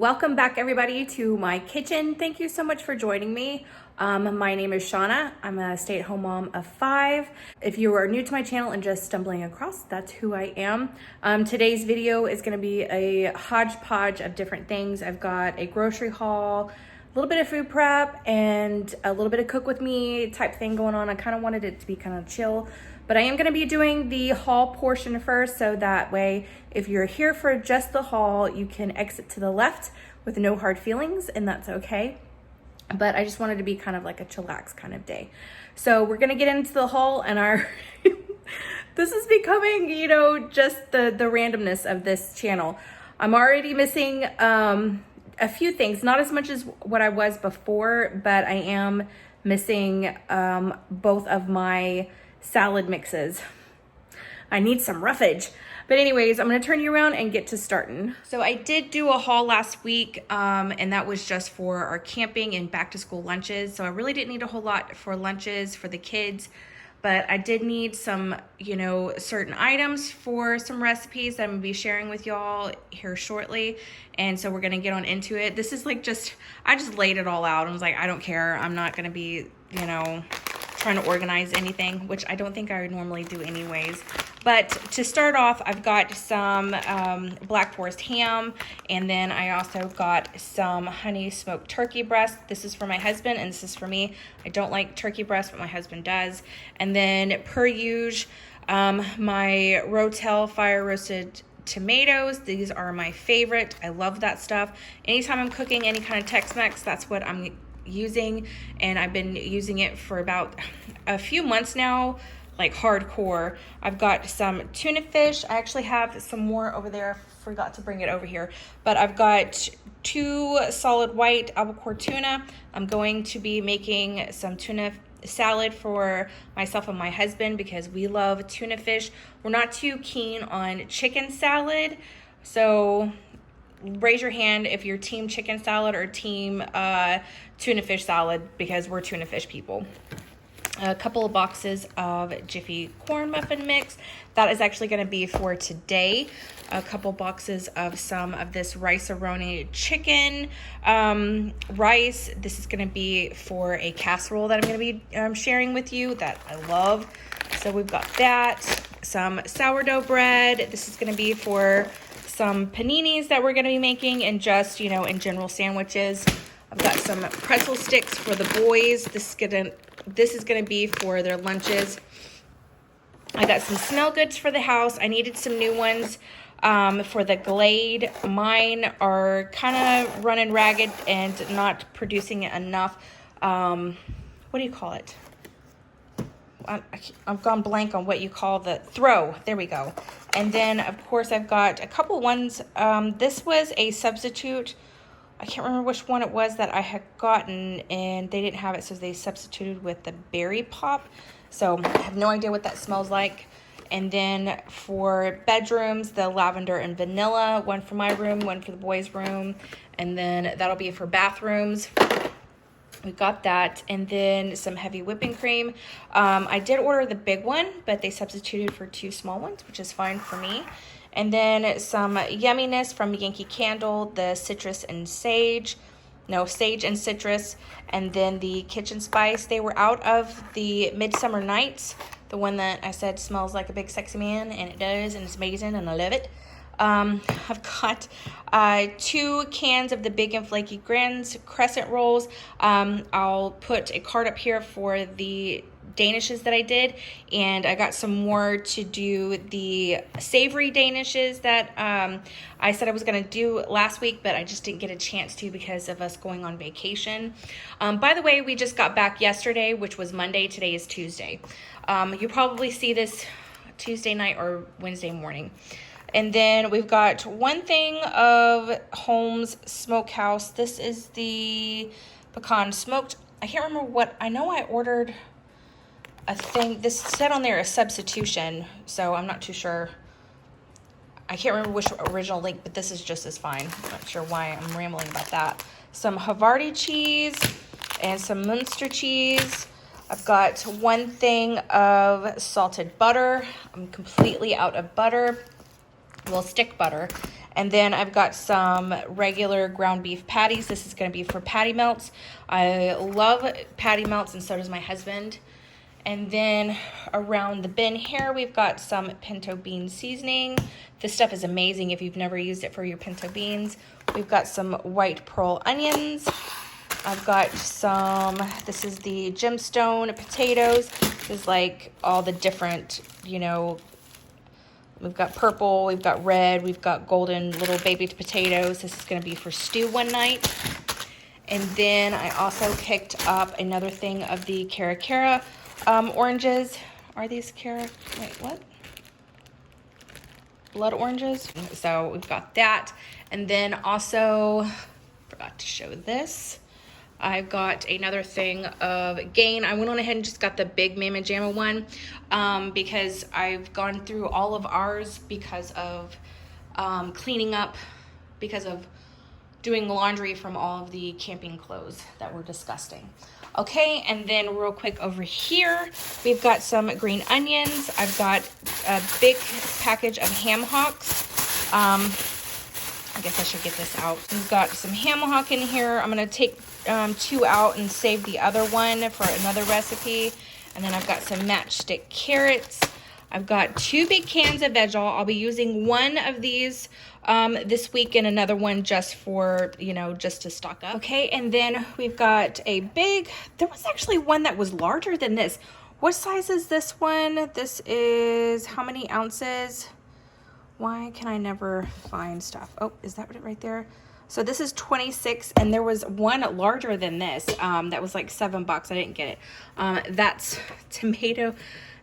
Welcome back everybody to my kitchen. Thank you so much for joining me. My name is Shauna. I'm a stay-at-home mom of 5. If you are new to my channel and just stumbling across, that's who I am. Today's video is gonna be a hodgepodge of different things. I've got a grocery haul, a little bit of food prep, and a little bit of cook with me type thing going on. I kind of wanted it to be kind of chill, but I am gonna be doing the haul portion first, so that way, if you're here for just the haul, you can exit to the left with no hard feelings, and that's okay. But I just wanted to be kind of like a chillax kind of day. So we're gonna get into the haul, and our this is becoming, you know, just the randomness of this channel. I'm already missing a few things, not as much as what I was before, but I am missing both of my salad mixes. I need some roughage. But anyways, I'm gonna turn you around and get to starting. So I did do a haul last week, and that was just for our camping and back to school lunches. So I really didn't need a whole lot for lunches for the kids, but I did need some, you know, certain items for some recipes that I'm gonna be sharing with y'all here shortly. And so we're gonna get on into it. This is like I just laid it all out. I was like, I don't care. I'm not gonna be, you know, trying to organize anything, which I don't think I would normally do anyways. But to start off, I've got some Black Forest ham, and then I also got some honey smoked turkey breast. This is for my husband, and this is for me. I don't like turkey breast, but my husband does. And then per usual, my Rotel fire roasted tomatoes. These are my favorite. I love that stuff. Anytime I'm cooking any kind of Tex-Mex, that's what I'm using, and I've been using it for about a few months now, like hardcore. I've got some tuna fish. I actually have some more over there. Forgot to bring it over here, but I've got 2 solid white albacore tuna. I'm going to be making some tuna salad for myself and my husband because we love tuna fish. We're not too keen on chicken salad, so raise your hand if you're team chicken salad or team tuna fish salad, because we're tuna fish people. A couple of boxes of Jiffy corn muffin mix. That is actually going to be for today. A couple boxes of some of this rice-a-roni chicken rice. This is going to be for a casserole that I'm going to be sharing with you that I love. So we've got that. Some sourdough bread. This is going to be for some paninis that we're going to be making, and just, you know, in general sandwiches. I've got some pretzel sticks for the boys. This is gonna be for their lunches. I got some smell goods for the house. I needed some new ones for the Glade. Mine are kind of running ragged and not producing enough. What do you call it? I've gone blank on what you call the throw. There we go. And then, of course, I've got a couple ones. This was a substitute. I can't remember which one it was that I had gotten, and they didn't have it, so they substituted with the berry pop. So I have no idea what that smells like. And then for bedrooms, the lavender and vanilla, one for my room, one for the boys' room. And then that'll be for bathrooms. We got that, and then some heavy whipping cream. I did order the big one, but they substituted for 2 small ones, which is fine for me. And then some yumminess from Yankee Candle, the citrus and sage. No, sage and citrus. And then the kitchen spice. They were out of the Midsummer Nights, the one that I said smells like a big sexy man, and it does, and it's amazing, and I love it. I've got 2 cans of the Big and Flaky Grins crescent rolls. I'll put a card up here for the danishes that I did, and I got some more to do the savory danishes that I said I was going to do last week, but I just didn't get a chance to because of us going on vacation. By the way, we just got back yesterday, which was Monday. Today is Tuesday. You'll probably see this Tuesday night or Wednesday morning. And then we've got one thing of Holmes Smokehouse. This is the pecan smoked. I can't remember what, I know I ordered a thing. This said on there a substitution, so I'm not too sure. I can't remember which original link, but this is just as fine. I'm not sure why I'm rambling about that. Some Havarti cheese and some Munster cheese. I've got one thing of salted butter. I'm completely out of butter. Well, stick butter. And then I've got some regular ground beef patties. This is gonna be for patty melts. I love patty melts, and so does my husband. And then around the bin here, we've got some pinto bean seasoning. This stuff is amazing if you've never used it for your pinto beans. We've got some white pearl onions. I've got some, this is the gemstone potatoes. This is like all the different, you know, we've got purple, we've got red, we've got golden little baby potatoes. This is gonna be for stew one night. And then I also picked up another thing of the Cara oranges. Are these Cara, wait, what? Blood oranges. So we've got that. And then also, forgot to show this. I've got another thing of Gain. I went on ahead and just got the big Mama Jamma one because I've gone through all of ours because of cleaning up, because of doing laundry from all of the camping clothes that were disgusting. Okay, and then real quick over here, we've got some green onions. I've got a big package of ham hocks. I guess I should get this out. We've got some ham hock in here. I'm gonna take 2 out and save the other one for another recipe. And then I've got some matchstick carrots. I've got 2 big cans of veg oil. I'll be using one of these this week and another one just for, you know, just to stock up. Okay, and then we've got a big, there was actually one that was larger than this. What size is this one? This is how many ounces? Why can I never find stuff? Oh, is that it right there? So this is 26, and there was one larger than this that was like $7. I didn't get it. That's tomato,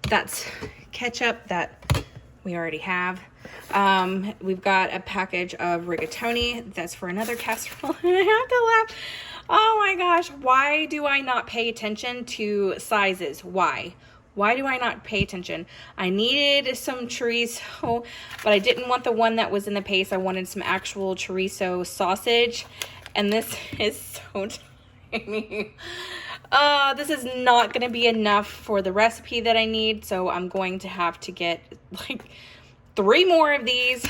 that's ketchup that we already have. We've got a package of rigatoni. That's for another casserole. I have to laugh. Oh my gosh, why do I not pay attention to sizes? Why? Why do I not pay attention? I needed some chorizo, but I didn't want the one that was in the paste. I wanted some actual chorizo sausage, and this is so tiny. This is not going to be enough for the recipe that I need, so I'm going to have to get like 3 more of these.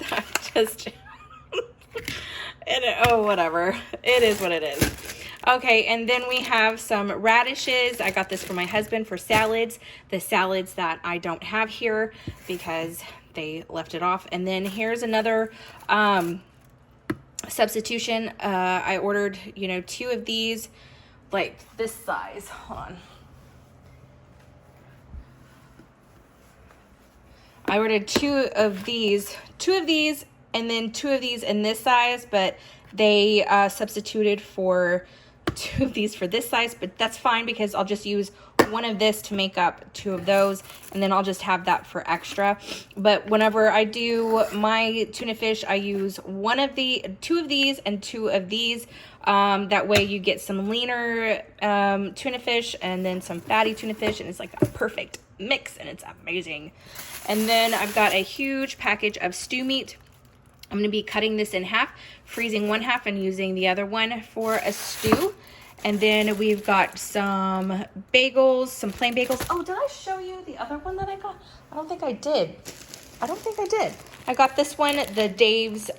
That just, oh, whatever. It is what it is. Okay, and then we have some radishes. I got this for my husband for salads. The salads that I don't have here because they left it off. And then here's another substitution. I ordered, you know, 2 of these, like this size. Hold on. I ordered 2 of these, and then 2 of these in this size, but they substituted for 2 of these for this size, but that's fine because I'll just use 1 of this to make up 2 of those, and then I'll just have that for extra. But whenever I do my tuna fish, I use 2 of these and 2 of these. That way you get some leaner tuna fish and then some fatty tuna fish, and it's like a perfect mix, and it's amazing. And then I've got a huge package of stew meat. I'm going to be cutting this in half, freezing 1 half and using the other one for a stew. And then we've got some bagels, some plain bagels. Oh, did I show you the other one that I got? I don't think I did. I got this one, the Dave's,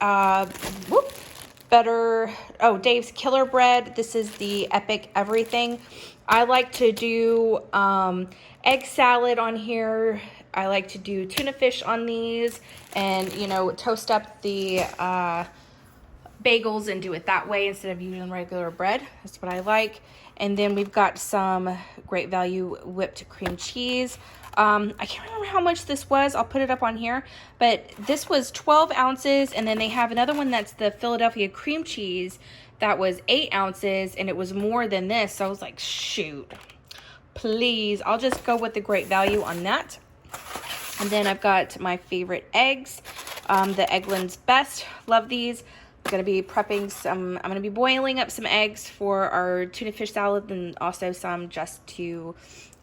Dave's Killer Bread. This is the Epic Everything. I like to do egg salad on here. I like to do tuna fish on these and, you know, toast up the bagels and do it that way instead of using regular bread. That's what I like. And then we've got some Great Value whipped cream cheese. I can't remember how much this was. I'll put it up on here. But this was 12 ounces. And then they have another one that's the Philadelphia cream cheese that was 8 ounces. And it was more than this. So I was like, shoot, please. I'll just go with the Great Value on that. And then I've got my favorite eggs, the Eggland's Best. Love these. I'm going to be prepping some, I'm going to be boiling up some eggs for our tuna fish salad and also some just to,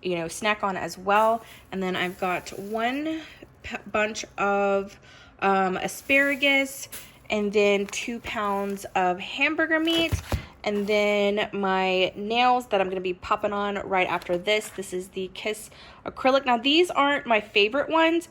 you know, snack on as well. And then I've got 1 bunch of asparagus and then 2 pounds of hamburger meat. And then my nails that I'm going to be popping on right after this. This is the Kiss acrylic. Now, these aren't my favorite ones,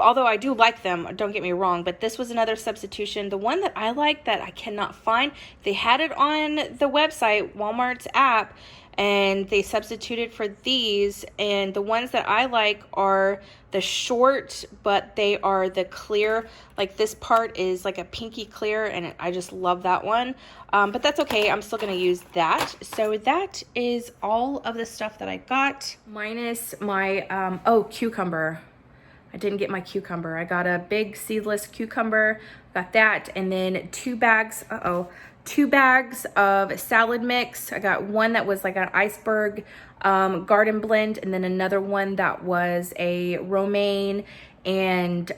although I do like them, don't get me wrong, but this was another substitution. The one that I like that I cannot find, they had it on the website, Walmart's app, and they substituted for these, and the ones that I like are the short, but they are the clear. Like this part is like a pinky clear, and I just love that one. But that's okay, I'm still gonna use that. So that is all of the stuff that I got, minus my, oh, cucumber. I didn't get my cucumber. I got a big seedless cucumber, got that, and then 2 bags, 2 bags of salad mix. I got one that was like an iceberg garden blend, and then another one that was a romaine and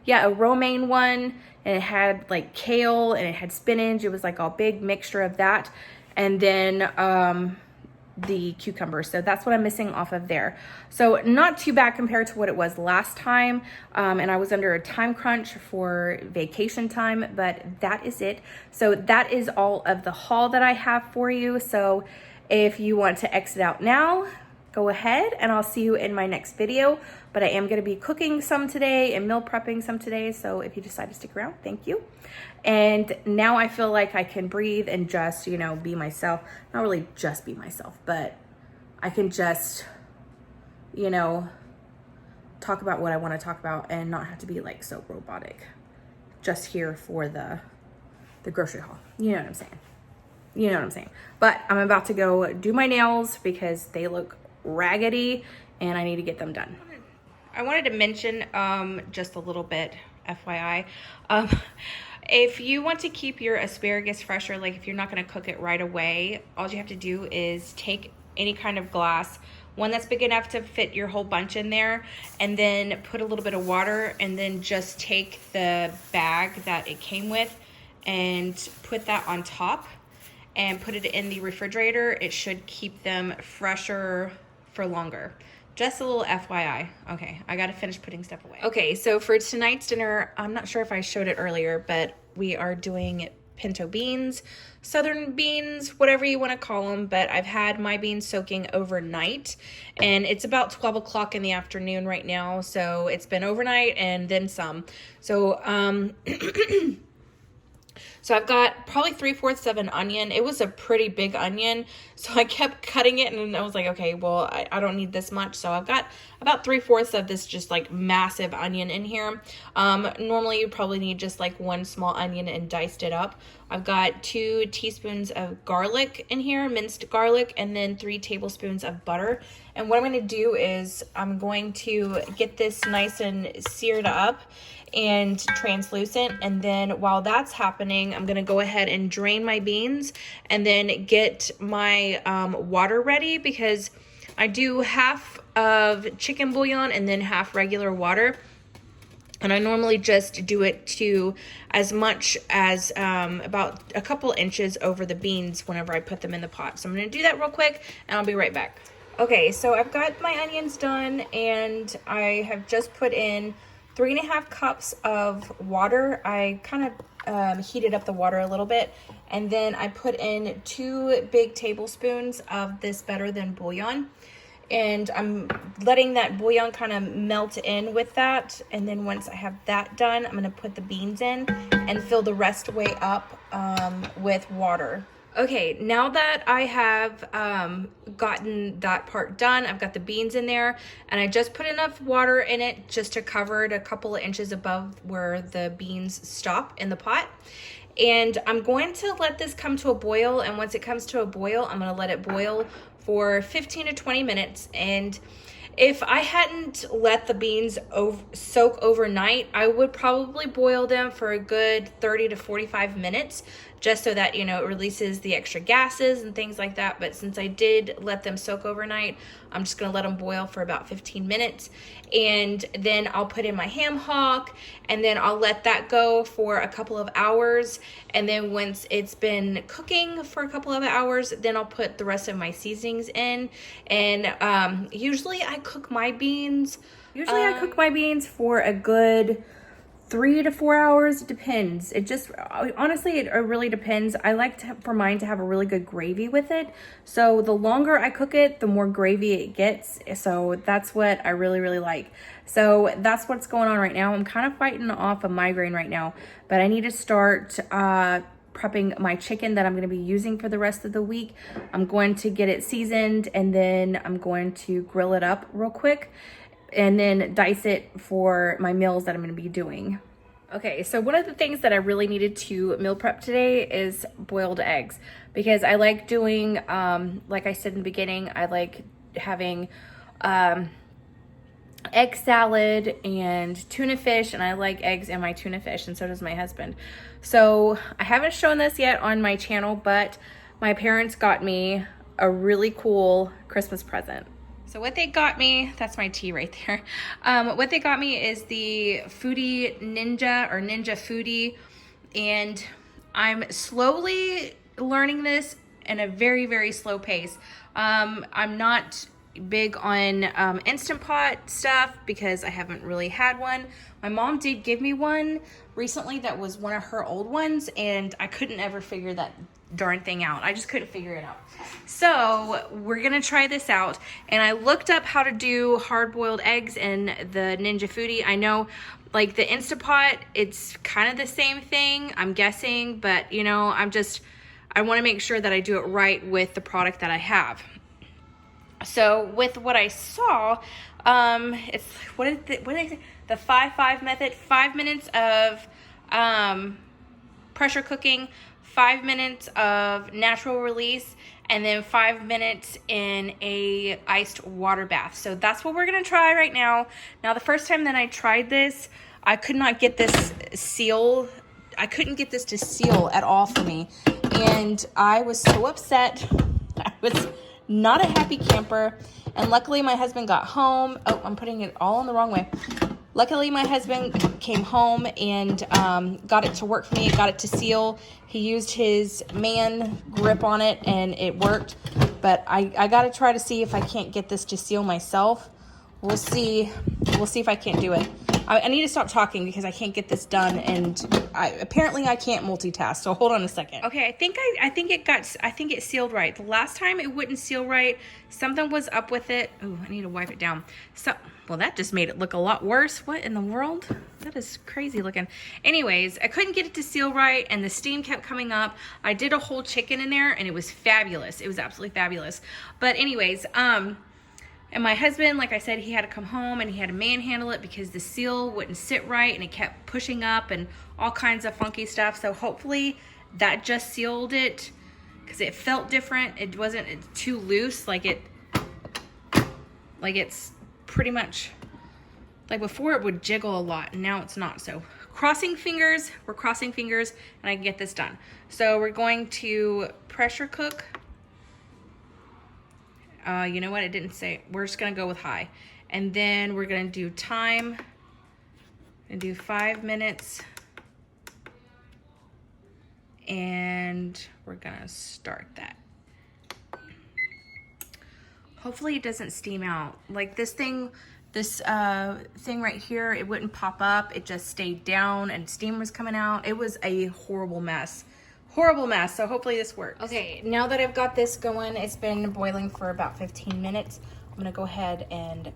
yeah, a romaine one, and it had like kale and it had spinach. It was like a big mixture of that, and then the cucumber. So that's what I'm missing off of there. So not too bad compared to what it was last time. And I was under a time crunch for vacation time, but that is it. So that is all of the haul that I have for you. So if you want to exit out now, go ahead, and I'll see you in my next video. But I am going to be cooking some today and meal prepping some today. So if you decide to stick around, thank you. And now I feel like I can breathe and just, you know, be myself. Not really just be myself, but I can just, you know, talk about what I want to talk about and not have to be like so robotic. Just here for the grocery haul. You know what I'm saying? You know what I'm saying? But I'm about to go do my nails because they look raggedy and I need to get them done. I wanted to mention just a little bit, FYI, if you want to keep your asparagus fresher, like if you're not going to cook it right away, all you have to do is take any kind of glass, one that's big enough to fit your whole bunch in there, and then put a little bit of water, and then just take the bag that it came with and put that on top and put it in the refrigerator. It should keep them fresher for longer. Just a little FYI. Okay, I gotta finish putting stuff away. Okay, so for tonight's dinner, I'm not sure if I showed it earlier, but we are doing pinto beans, southern beans, whatever you wanna call them, but I've had my beans soaking overnight, and it's about 12 o'clock in the afternoon right now, so it's been overnight and then some. So, so I've got probably 3/4 of an onion. It was a pretty big onion, so I kept cutting it, and I was like, okay, well, I don't need this much. So I've got about 3/4 of this just like massive onion in here. Normally you probably need just like 1 small onion and diced it up. I've got 2 teaspoons of garlic in here, minced garlic, and then 3 tablespoons of butter. And what I'm going to do is I'm going to get this nice and seared up and translucent, and then while that's happening, I'm gonna go ahead and drain my beans and then get my water ready, because I do half of chicken bouillon and then half regular water, and I normally just do it to as much as about a couple inches over the beans whenever I put them in the pot. So I'm gonna do that real quick and I'll be right back. Okay, so I've got my onions done, and I have just put in 3.5 cups of water. I kind of heated up the water a little bit, and then I put in 2 big tablespoons of this Better Than bouillon, and I'm letting that bouillon kind of melt in with that. And then once I have that done, I'm going to put the beans in and fill the rest way up with water. Okay, now that I have gotten that part done, I've got the beans in there, and I just put enough water in it just to cover it a couple of inches above where the beans stop in the pot. And I'm going to let this come to a boil, and once it comes to a boil, I'm gonna let it boil for 15 to 20 minutes. And if I hadn't let the beans soak overnight, I would probably boil them for a good 30 to 45 minutes, just so that, you know, it releases the extra gases and things like that. But since I did let them soak overnight, I'm just gonna let them boil for about 15 minutes. And then I'll put in my ham hock, and then I'll let that go for a couple of hours. And then once it's been cooking for a couple of hours, then I'll put the rest of my seasonings in. And usually I cook my beans. I cook my beans for a good 3 to 4 hours, depends. It just, honestly, it really depends. I like for mine to have a really good gravy with it. So the longer I cook it, the more gravy it gets. So that's what I really, really like. So that's what's going on right now. I'm kind of fighting off a migraine right now, but I need to start prepping my chicken that I'm going to be using for the rest of the week. I'm going to get it seasoned, and then I'm going to grill it up real quick and then dice it for my meals that I'm going to be doing. Okay, so one of the things that I really needed to meal prep today is boiled eggs, because I like doing, like I said in the beginning, I like having egg salad and tuna fish, and I like eggs in my tuna fish, and so does my husband. So I haven't shown this yet on my channel, but my parents got me a really cool Christmas present. So what they got me, that's my tea right there. What they got me is the Foodie Ninja, or Ninja Foodie, and I'm slowly learning this in a very, very slow pace. I'm not big on Instant Pot stuff because I haven't really had one. My mom did give me one recently that was one of her old ones, and I couldn't ever figure that darn thing out. I just couldn't figure it out. So we're gonna try this out, and I looked up how to do hard-boiled eggs in the Ninja Foodie. I know, like, the Instant Pot, it's kind of the same thing, I'm guessing, but you know, I want to make sure that I do it right with the product that I have. So with what I saw, it's what did they say? The 5-5 method: 5 minutes of pressure cooking, 5 minutes of natural release, and then 5 minutes in a iced water bath. So that's what we're gonna try right now. Now, the first time that I tried this, I could not get this seal. I couldn't get this to seal at all for me, and I was so upset. I was not a happy camper, and luckily my husband got home. Oh, I'm putting it all in the wrong way. Luckily my husband came home and got it to work for me, got it to seal. He used his man grip on it and it worked, but I got to try to see if I can't get this to seal myself. We'll see if I can't do it. I need to stop talking because I can't get this done, and apparently I can't multitask. So hold on a second. Okay, I think it sealed right. The last time it wouldn't seal right. Something was up with it. Oh, I need to wipe it down. So, well, that just made it look a lot worse. What in the world? That is crazy looking. Anyways, I couldn't get it to seal right, and the steam kept coming up. I did a whole chicken in there, and it was fabulous. It was absolutely fabulous. But anyways, and my husband, like I said, he had to come home and he had to manhandle it because the seal wouldn't sit right and it kept pushing up and all kinds of funky stuff. So hopefully that just sealed it, because it felt different. It wasn't too loose, like it's pretty much, like before it would jiggle a lot, and now it's not. So crossing fingers, we're crossing fingers, and I can get this done. So we're going to pressure cook. You know what? It didn't say. We're just going to go with high. And then we're going to do time and do 5 minutes. And we're going to start that. Hopefully it doesn't steam out. Like this thing right here, it wouldn't pop up. It just stayed down and steam was coming out. It was a horrible mess. Horrible mess. So hopefully this works. Okay, now that I've got this going, it's been boiling for about 15 minutes. I'm gonna go ahead and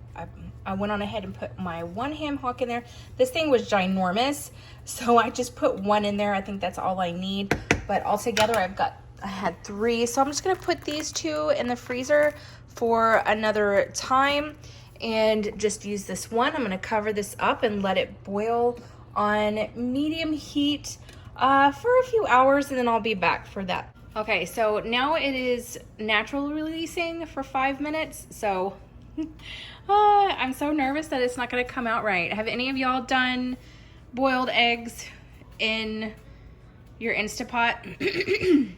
I went on ahead and put my 1 ham hock in there. This thing was ginormous, so I just put 1 in there. I think that's all I need. But altogether, I had 3. So I'm just gonna put these 2 in the freezer for another time and just use this one. I'm gonna cover this up and let it boil on medium heat for a few hours, and then I'll be back for that. Okay, so now it is natural releasing for 5 minutes. So I'm so nervous that it's not gonna come out right. Have any of y'all done boiled eggs in your Instapot?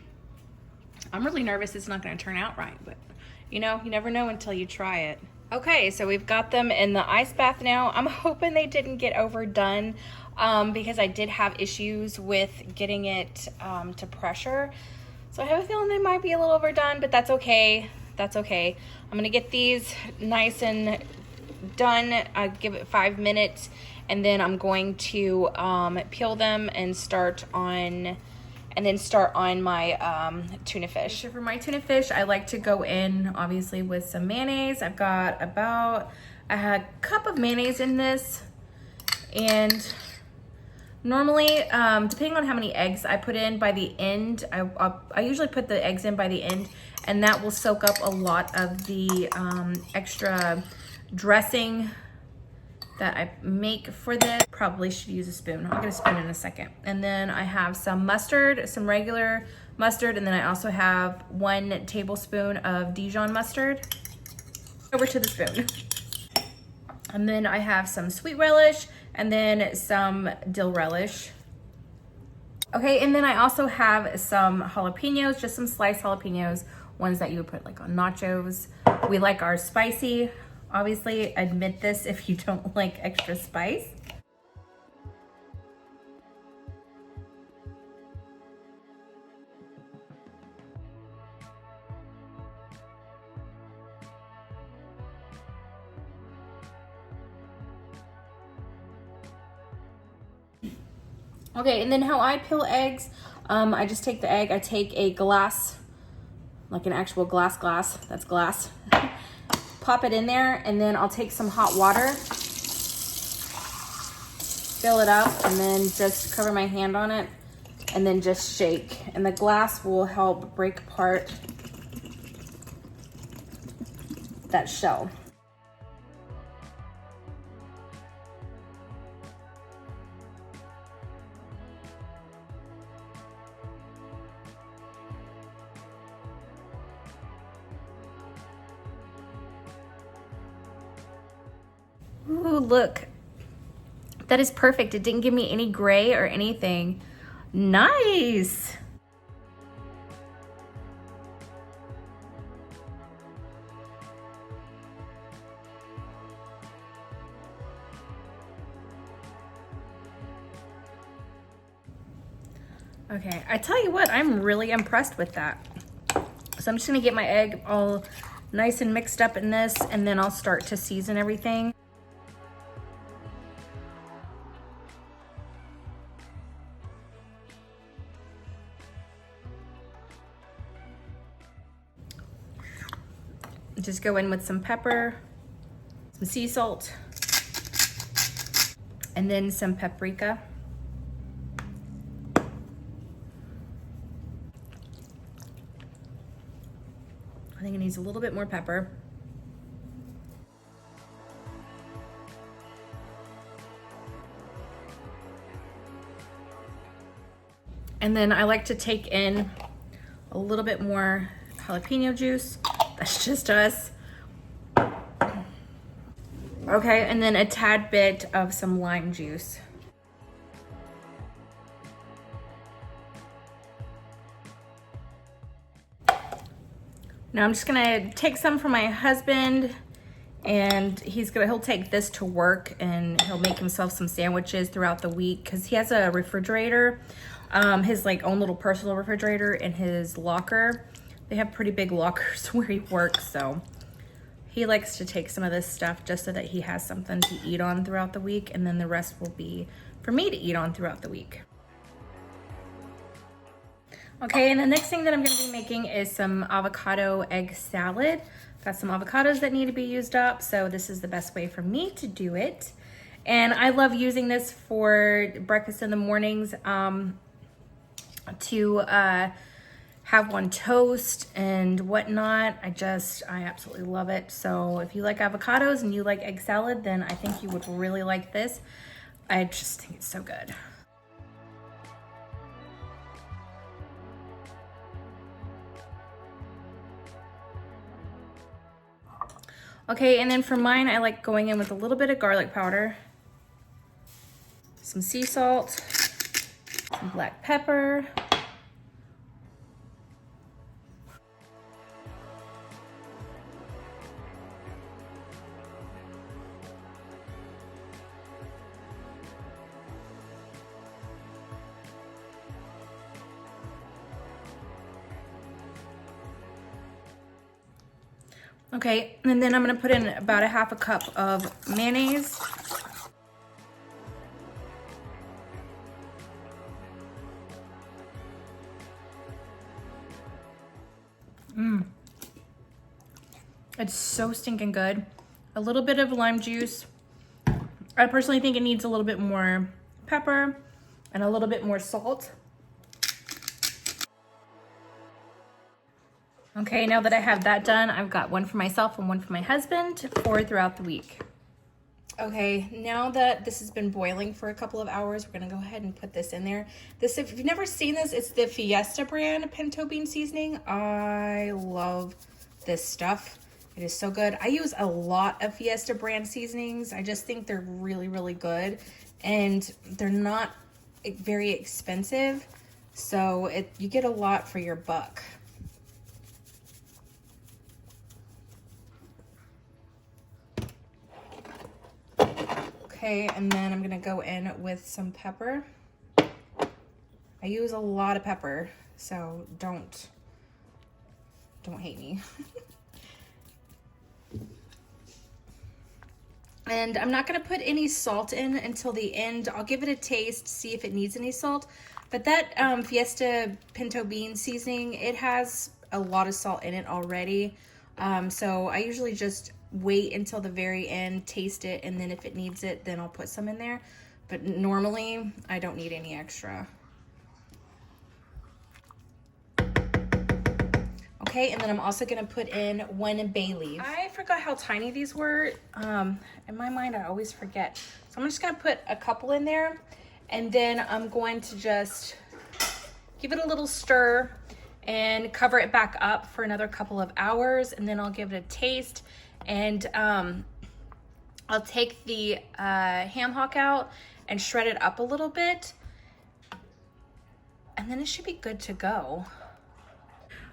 I'm really nervous it's not gonna turn out right, but you know, you never know until you try it. Okay, so we've got them in the ice bath now. I'm hoping they didn't get overdone because I did have issues with getting it to pressure. So I have a feeling they might be a little overdone, but that's okay. That's okay. I'm gonna get these nice and done. Give it 5 minutes, And then I'm going to peel them and start on my tuna fish. So for my tuna fish, I like to go in obviously with some mayonnaise. I've got about a cup of mayonnaise in this, and normally, depending on how many eggs I put in by the end, I usually put the eggs in by the end, and that will soak up a lot of the extra dressing that I make for this. Probably should use a spoon. I'll get a spoon in a second. And then I have some mustard, some regular mustard, and then I also have 1 tablespoon of Dijon mustard. Over to the spoon. And then I have some sweet relish and then some dill relish. Okay, and then I also have some jalapenos, just some sliced jalapenos, ones that you would put like on nachos. We like ours spicy. Obviously, admit this if you don't like extra spice. Okay, and then how I peel eggs, I just take the egg, I take a glass, like an actual glass, that's glass, pop it in there, and then I'll take some hot water, fill it up, and then just cover my hand on it, and then just shake. And the glass will help break apart that shell. Ooh, look. That is perfect. It didn't give me any gray or anything. Nice. Okay, I tell you what, I'm really impressed with that. So I'm just gonna get my egg all nice and mixed up in this, and then I'll start to season everything. Just go in with some pepper, some sea salt, and then some paprika. I think it needs a little bit more pepper. And then I like to take in a little bit more jalapeno juice. That's just us. Okay, and then a tad bit of some lime juice. Now I'm just gonna take some for my husband, and he'll take this to work, and he'll make himself some sandwiches throughout the week because he has a refrigerator, his like own little personal refrigerator in his locker. They have pretty big lockers where he works, so he likes to take some of this stuff just so that he has something to eat on throughout the week, and then the rest will be for me to eat on throughout the week. Okay, and the next thing that I'm gonna be making is some avocado egg salad. Got some avocados that need to be used up, so this is the best way for me to do it. And I love using this for breakfast in the mornings, to have one toast and whatnot. I absolutely love it. So if you like avocados and you like egg salad, then I think you would really like this. I just think it's so good. Okay, and then for mine, I like going in with a little bit of garlic powder, some sea salt, some black pepper, okay, and then I'm gonna put in about a half a cup of mayonnaise. It's so stinking good. A little bit of lime juice. I personally think it needs a little bit more pepper and a little bit more salt. Okay, now that I have that done, I've got one for myself and one for my husband for throughout the week. Okay, now that this has been boiling for a couple of hours, we're gonna go ahead and put this in there. This, if you've never seen this, it's the Fiesta brand pinto bean seasoning. I love this stuff. It is so good. I use a lot of Fiesta brand seasonings. I just think they're really, really good, and they're not very expensive. So you get a lot for your buck. Okay, and then I'm gonna go in with some pepper. I use a lot of pepper, so don't hate me. And I'm not gonna put any salt in until the end. I'll give it a taste, see if it needs any salt. But that Fiesta pinto bean seasoning, it has a lot of salt in it already. So I usually just wait until the very end, taste it, and then if it needs it, then I'll put some in there. But normally, I don't need any extra. Okay, and then I'm also gonna put in 1 bay leaf. I forgot how tiny these were. In my mind, I always forget. So I'm just gonna put a couple in there, and then I'm going to just give it a little stir and cover it back up for another couple of hours, and then I'll give it a taste. And I'll take the ham hock out and shred it up a little bit, and then it should be good to go.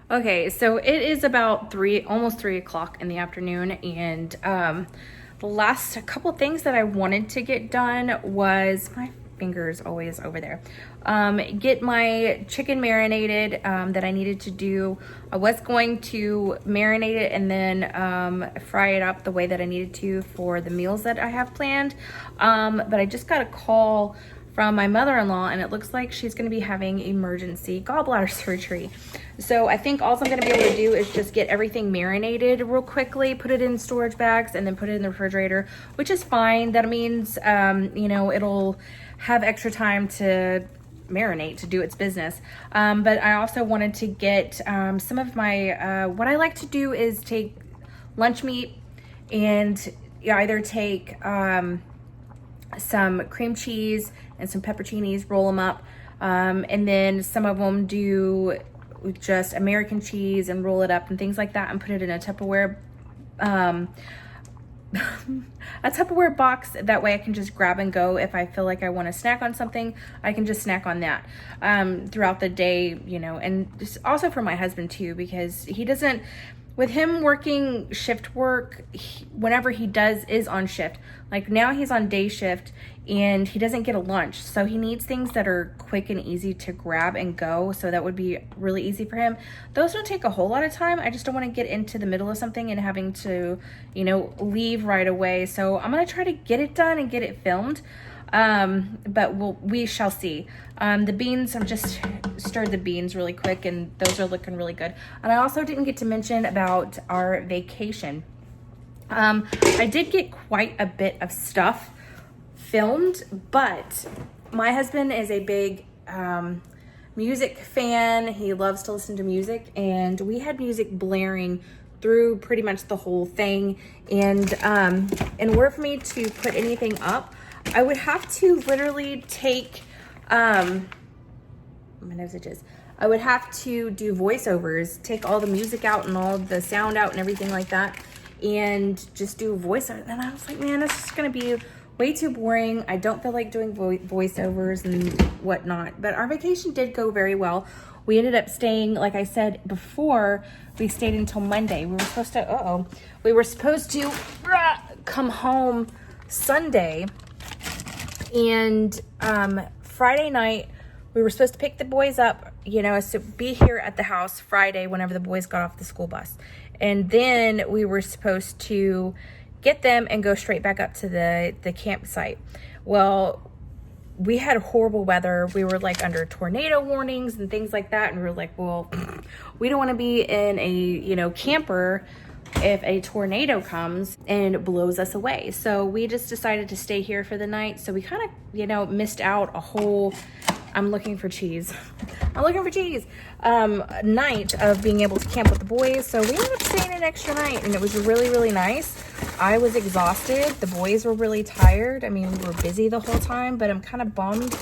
Okay, so it is about almost 3 o'clock in the afternoon, and the last couple things that I wanted to get done was, my finger's always over there, get my chicken marinated that I needed to do. I was going to marinate it and then fry it up the way that I needed to for the meals that I have planned, but I just got a call from my mother-in-law, and it looks like she's gonna be having emergency gallbladder surgery. So I think all I'm gonna be able to do is just get everything marinated real quickly, put it in storage bags, and then put it in the refrigerator, which is fine. That means, you know, it'll have extra time to marinate, to do its business. But I also wanted to get some of my, what I like to do is take lunch meat and either take some cream cheese and some pepperoncinis, roll them up, and then some of them do just American cheese and roll it up and things like that, and put it in a Tupperware a Tupperware box. That way I can just grab and go. If I feel like I want to snack on something, I can just snack on that throughout the day, you know. And also for my husband too, because he doesn't, with him working shift work, whenever he is on shift. Like now he's on day shift and he doesn't get a lunch. So he needs things that are quick and easy to grab and go. So that would be really easy for him. Those don't take a whole lot of time. I just don't want to get into the middle of something and having to, you know, leave right away. So I'm going to try to get it done and get it filmed. But we shall see. The beans, I've just stirred the beans really quick and those are looking really good. And I also didn't get to mention about our vacation. I did get quite a bit of stuff filmed, but my husband is a big, music fan. He loves to listen to music, and we had music blaring through pretty much the whole thing. And, in order for me to put anything up, I would have to literally take, my nose itches. I would have to do voiceovers, take all the music out and all the sound out and everything like that, and just do voiceovers. And I was like, man, this is gonna be way too boring. I don't feel like doing voiceovers and whatnot. But our vacation did go very well. We ended up staying, like I said before, we stayed until Monday. We were supposed to come home Sunday, and Friday night we were supposed to pick the boys up, you know, so be here at the house Friday whenever the boys got off the school bus. And then we were supposed to get them and go straight back up to the campsite. Well, we had horrible weather. We were like under tornado warnings and things like that. And we were like, well, we don't want to be in a, you know, camper if a tornado comes and blows us away. So we just decided to stay here for the night. So we kind of, you know, missed out a whole, I'm looking for cheese. Night of being able to camp with the boys. So we ended up staying an extra night, and it was really, really nice. I was exhausted. The boys were really tired. I mean, we were busy the whole time, but I'm kind of bummed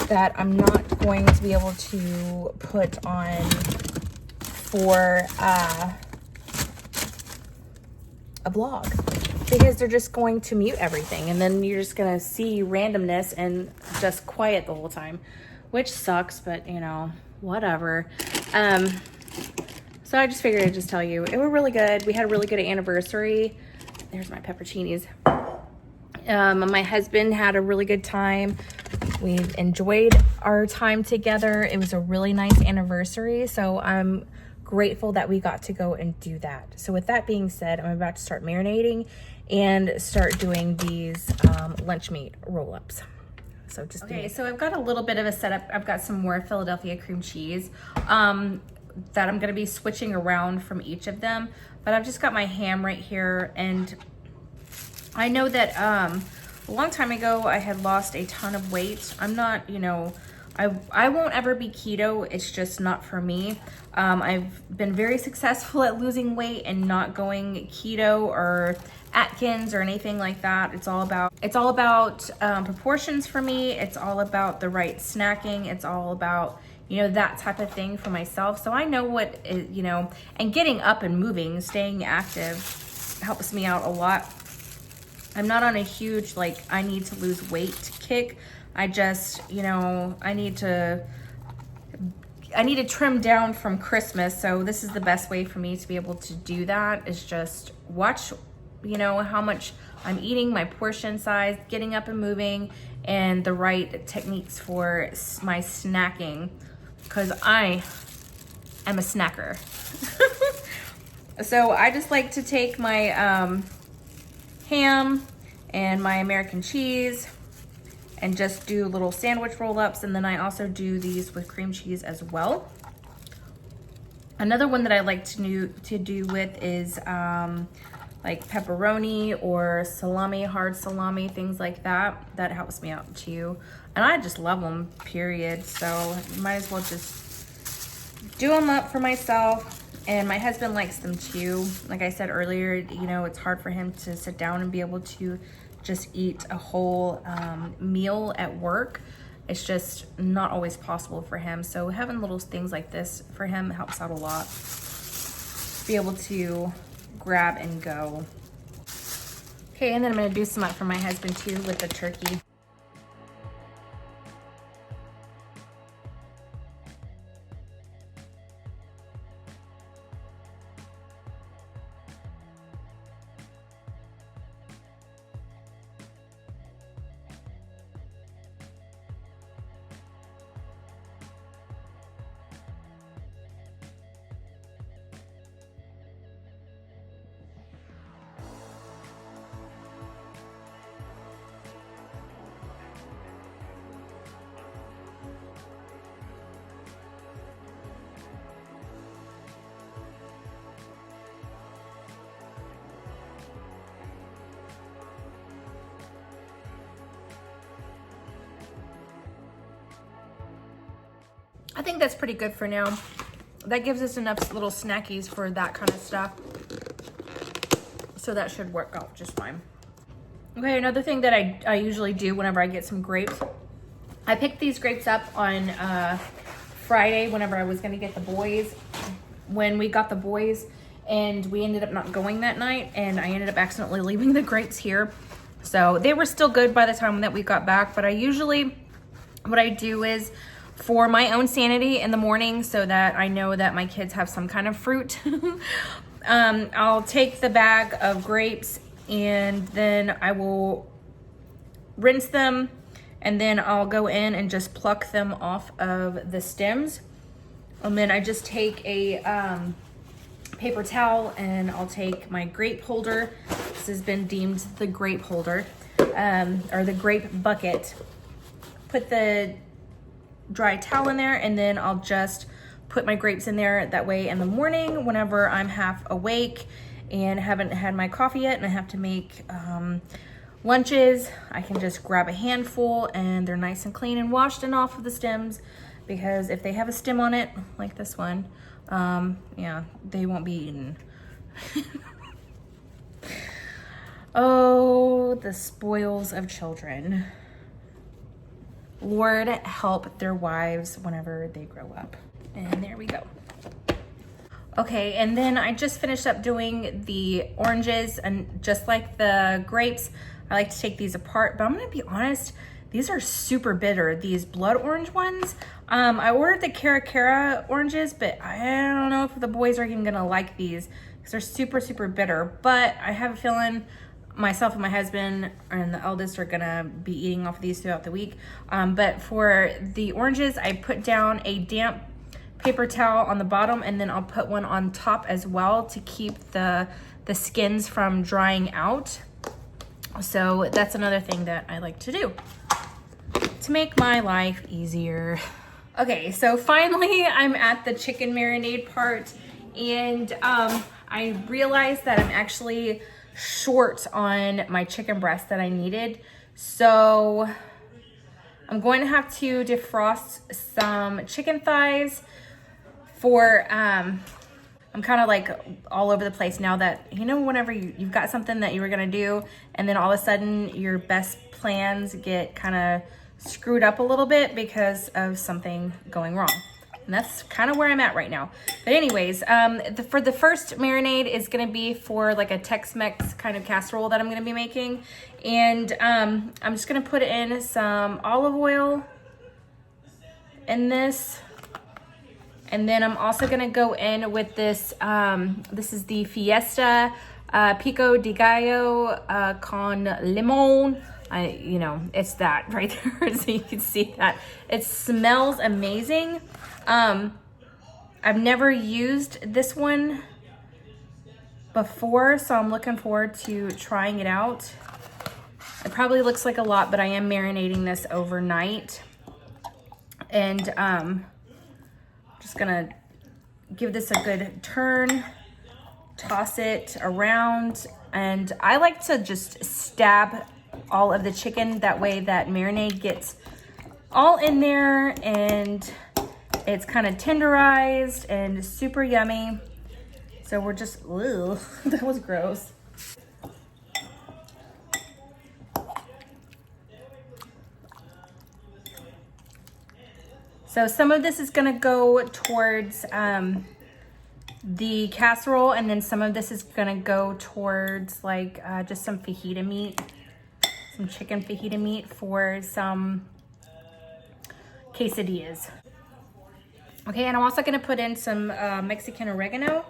that I'm not going to be able to put on for a vlog, because they're just going to mute everything, and then you're just gonna see randomness and just quiet the whole time, which sucks, but you know, whatever. So I just figured I'd just tell you, it was really good. We had a really good anniversary. There's my pepperoncinis. My husband had a really good time. We enjoyed our time together. It was a really nice anniversary, so I'm grateful that we got to go and do that. So with that being said, I'm about to start marinating and start doing these lunch meat roll-ups. So just okay, so I've got a little bit of a setup. I've got some more Philadelphia cream cheese that I'm gonna be switching around from each of them, but I've just got my ham right here. And I know that a long time ago I had lost a ton of weight. I'm not, you know, I won't ever be keto. It's just not for me. I've been very successful at losing weight and not going keto or Atkins or anything like that. It's all about proportions for me. It's all about the right snacking. It's all about, you know, that type of thing for myself. So I know what, you know, and getting up and moving, staying active helps me out a lot. I'm not on a huge, like, I need to lose weight kick. I just, you know, I need to trim down from Christmas. So this is the best way for me to be able to do that, is just watch, you know, how much I'm eating, my portion size, getting up and moving, and the right techniques for my snacking, because I am a snacker. So I just like to take my ham and my American cheese and just do little sandwich roll-ups, and then I also do these with cream cheese as well. Another one that I like to do with is like pepperoni or salami, hard salami, things like that. That helps me out too. And I just love them, period. So might as well just do them up for myself. And my husband likes them too. Like I said earlier, you know, it's hard for him to sit down and be able to just eat a whole meal at work. It's just not always possible for him. So having little things like this for him helps out a lot. Be able to grab and go. Okay, and then I'm gonna do some up for my husband too with the turkey. I think that's pretty good for now. That gives us enough little snackies for that kind of stuff. So that should work out just fine. Okay, another thing that I usually do whenever I get some grapes, I picked these grapes up on Friday whenever I was gonna get the boys. When we got the boys, and we ended up not going that night, and I ended up accidentally leaving the grapes here. So they were still good by the time that we got back, but I usually, what I do is, for my own sanity in the morning, so that I know that my kids have some kind of fruit, I'll take the bag of grapes and then I will rinse them, and then I'll go in and just pluck them off of the stems. And then I just take a paper towel, and I'll take my grape holder. This has been deemed the grape holder, or the grape bucket. put the dry towel in there, and then I'll just put my grapes in there. That way in the morning, whenever I'm half awake and haven't had my coffee yet and I have to make lunches, I can just grab a handful and they're nice and clean and washed and off of the stems, because if they have a stem on it, like this one, yeah, they won't be eaten. Oh, the spoils of children. Lord help their wives whenever they grow up. And there we go. Okay, and then I just finished up doing the oranges, and just like the grapes, I like to take these apart, but I'm gonna be honest, these are super bitter, these blood orange ones. I ordered the Cara oranges, but I don't know if the boys are even gonna like these because they're super, super bitter, but I have a feeling myself and my husband and the eldest are gonna be eating off of these throughout the week. But for the oranges, I put down a damp paper towel on the bottom, and then I'll put one on top as well to keep the skins from drying out. So that's another thing that I like to do to make my life easier. Okay, so finally I'm at the chicken marinade part, and I realized that I'm actually short on my chicken breast that I needed. So I'm going to have to defrost some chicken thighs for, I'm kind of like all over the place now that, you know, whenever you've got something that you were gonna do and then all of a sudden your best plans get kind of screwed up a little bit because of something going wrong. And that's kind of where I'm at right now. But anyways, for the first marinade is gonna be for like a Tex-Mex kind of casserole that I'm gonna be making. And I'm just gonna put in some olive oil in this. And then I'm also gonna go in with this, this is the Fiesta Pico de Gallo con limon. You know, it's that right there, so you can see that. It smells amazing. I've never used this one before, so I'm looking forward to trying it out. It probably looks like a lot, but I am marinating this overnight. And just gonna give this a good turn, toss it around, and I like to just stab all of the chicken, that way that marinade gets all in there and it's kind of tenderized and super yummy. So we're just, ugh, that was gross. So some of this is gonna go towards the casserole, and then some of this is gonna go towards like just some fajita meat, some chicken fajita meat for some quesadillas. Okay, and I'm also gonna put in some Mexican oregano.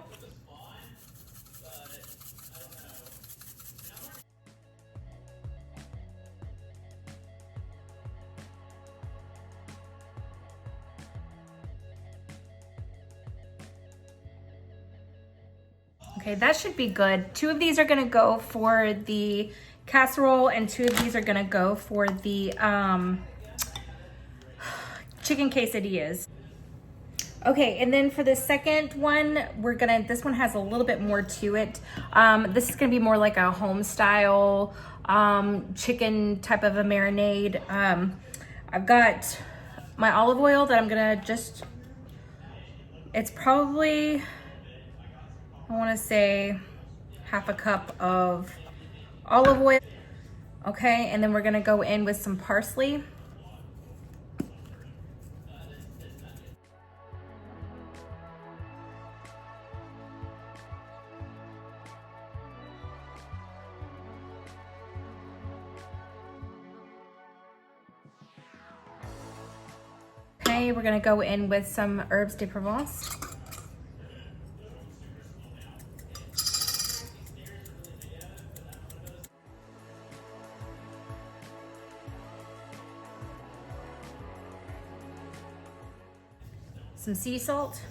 Okay, that should be good. 2 of these are gonna go for the casserole, and 2 of these are gonna go for the chicken quesadillas. Okay, and then for the second one, this one has a little bit more to it. This is gonna be more like a home style chicken type of a marinade. I've got my olive oil that I'm gonna it's probably, I wanna say half a cup of olive oil. Okay, and then we're gonna go in with some parsley. Okay, we're gonna go in with some herbs de Provence. Some sea salt.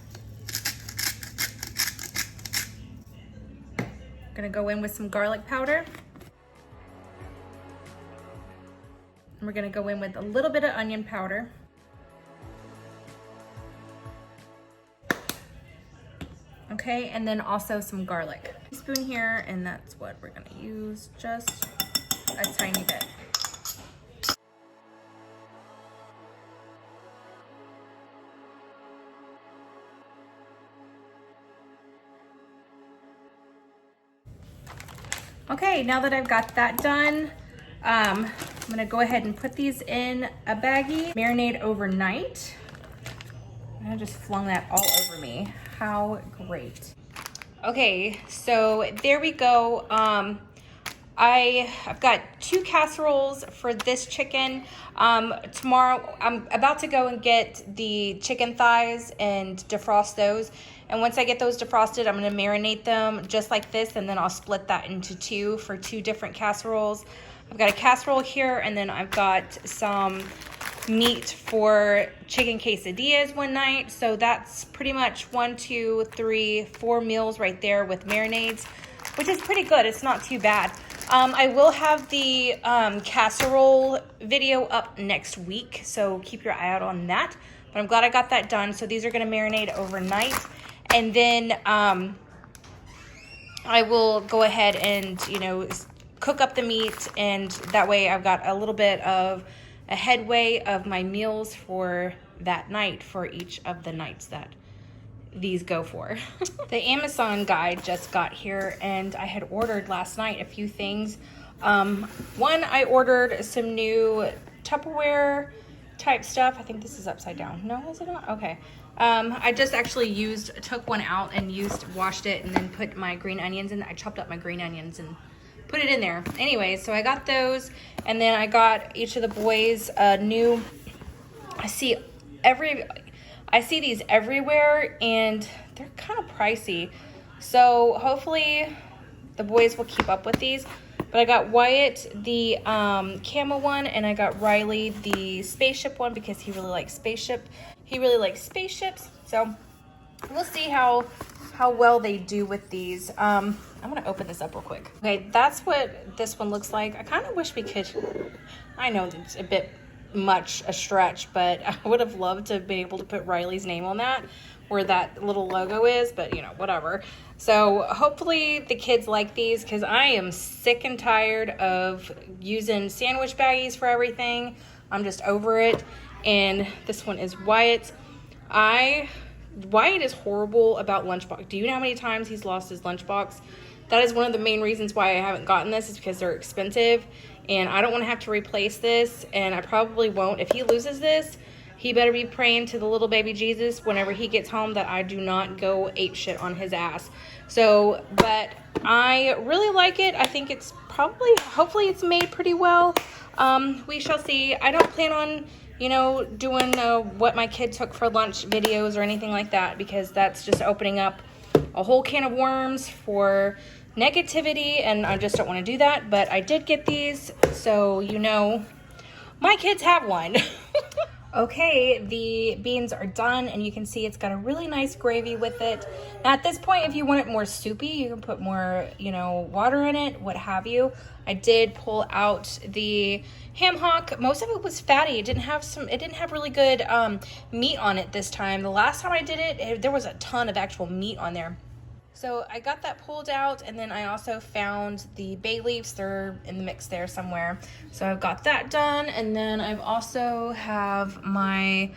Gonna go in with some garlic powder. we're gonna go in with a little bit of onion powder. Okay, and then also some garlic. A teaspoon here, and that's what we're gonna use, just a tiny bit. Okay, now that I've got that done, I'm gonna go ahead and put these in a baggie, marinate overnight. I just flung that all over me. How great. Okay, so there we go. I've got 2 casseroles for this chicken. Tomorrow I'm about to go and get the chicken thighs and defrost those. And once I get those defrosted, I'm gonna marinate them just like this, and then I'll split that into 2 for 2 different casseroles. I've got a casserole here, and then I've got some meat for chicken quesadillas one night. So that's pretty much 1, 2, 3, 4 meals right there with marinades, which is pretty good. It's not too bad. I will have the casserole video up next week, so keep your eye out on that. But I'm glad I got that done. So these are gonna marinate overnight. And then I will go ahead and, cook up the meat, and that way I've got a little bit of a headway of my meals for that night for each of the nights that these go for. The Amazon guide just got here, and I had ordered last night a few things. One, I ordered some new Tupperware type stuff. I think this is upside down. No, is it not? Okay. I just actually took one out and washed it, and then put my green onions in. I chopped up my green onions and put it in there. Anyway, so I got those, and then I got each of the boys new. I see these everywhere, and they're kind of pricey. So hopefully the boys will keep up with these. But I got Wyatt the camo one, and I got Riley the spaceship one because he really likes spaceships. So we'll see how well they do with these. I'm gonna open this up real quick. Okay, that's what this one looks like. I kind of wish we could, I know it's a bit much a stretch, but I would have loved to be able to put Riley's name on that, where that little logo is, but whatever. So hopefully the kids like these, because I am sick and tired of using sandwich baggies for everything. I'm just over it. And this one is Wyatt's. Wyatt is horrible about lunchbox. Do you know how many times he's lost his lunchbox? That is one of the main reasons why I haven't gotten this, is because they're expensive, and I don't want to have to replace this, and I probably won't. If he loses this, he better be praying to the little baby Jesus whenever he gets home that I do not go ape shit on his ass. So, but I really like it. I think it's hopefully it's made pretty well. We shall see. I don't plan on, doing what my kid took for lunch videos or anything like that, because that's just opening up a whole can of worms for negativity, and I just don't want to do that. But I did get these, so my kids have one. Okay, the beans are done, and you can see it's got a really nice gravy with it. Now at this point, if you want it more soupy, you can put more, water in it, what have you. I did pull out the ham hock. Most of it was fatty. It didn't have really good meat on it this time. The last time I did it, there was a ton of actual meat on there. So I got that pulled out, and then I also found the bay leaves. They're in the mix there somewhere. So I've got that done, and then I've also have my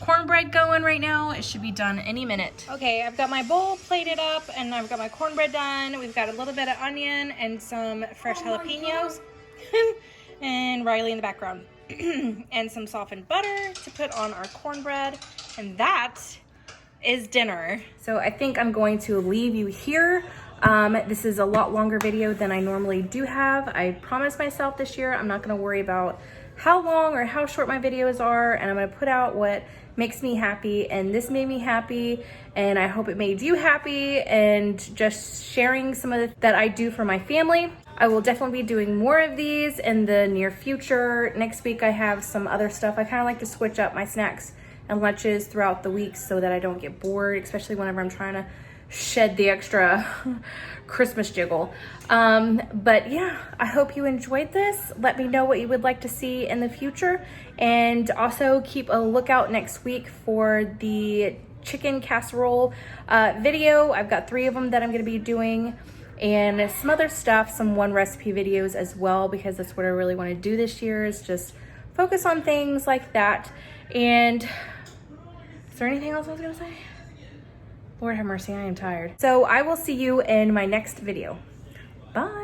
cornbread going right now. It should be done any minute. Okay, I've got my bowl plated up, and I've got my cornbread done. We've got a little bit of onion and some fresh jalapenos, and Riley in the background, and some softened butter to put on our cornbread, and that is dinner. So I think I'm going to leave you here. This is a lot longer video than I normally do have. I promised myself this year I'm not going to worry about how long or how short my videos are, and I'm going to put out what makes me happy, and this made me happy, and I hope it made you happy, and just sharing some of that I do for my family. I will definitely be doing more of these in the near future. Next week I have some other stuff. I kind of like to switch up my snacks and lunches throughout the week so that I don't get bored, especially whenever I'm trying to shed the extra Christmas jiggle. But yeah, I hope you enjoyed this. Let me know what you would like to see in the future, and also keep a lookout next week for the chicken casserole video. I've got 3 of them that I'm gonna be doing, and some other stuff, some one recipe videos as well, because that's what I really want to do this year, is just focus on things like that. And is there anything else I was gonna say? Lord have mercy, I am tired. So I will see you in my next video. Bye.